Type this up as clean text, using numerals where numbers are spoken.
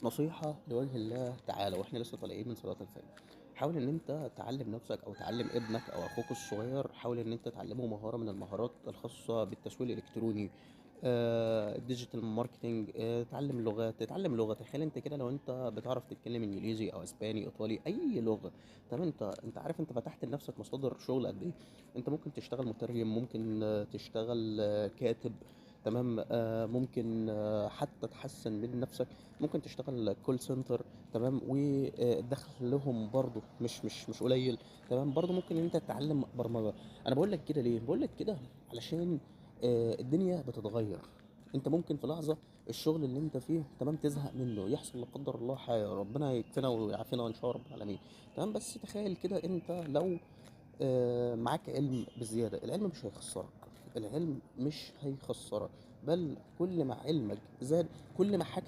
نصيحة لوجه الله تعالى واحنا لسه طالعين من صلاة الفجر. حاول ان انت تعلم نفسك او تعلم ابنك او اخوك الصغير، حاول ان انت تعلمه مهارة من المهارات الخاصة بالتسويق الالكتروني، الديجيتال ماركتينج. تعلم لغات، تتعلم لغة. تخيل انت كده لو انت بتعرف تتكلم انجليزي او اسباني ايطالي اي لغة، تمام؟ انت عارف انت فتحت لنفسك مصادر شغل قد ايه. انت ممكن تشتغل مترجم، ممكن تشتغل كاتب، تمام؟ ممكن حتى تحسن من نفسك، ممكن تشتغل كول سنتر، تمام؟ والدخل لهم برضو مش قليل، تمام؟ برضو ممكن ان انت تتعلم برمجة. انا بقول لك كده ليه؟ بقول لك كده علشان الدنيا بتتغير. انت ممكن في لحظة الشغل اللي انت فيه، تمام، تزهق منه، يحصل لا قدر الله حاجة، ربنا يكفينا ويعافينا ان شاء رب العالمين، تمام؟ بس تخيل كده انت لو معاك علم بزيادة، العلم مش هيخسرك، العلم مش هيخسرك، بل كل ما علمك زاد كل ما حاجتك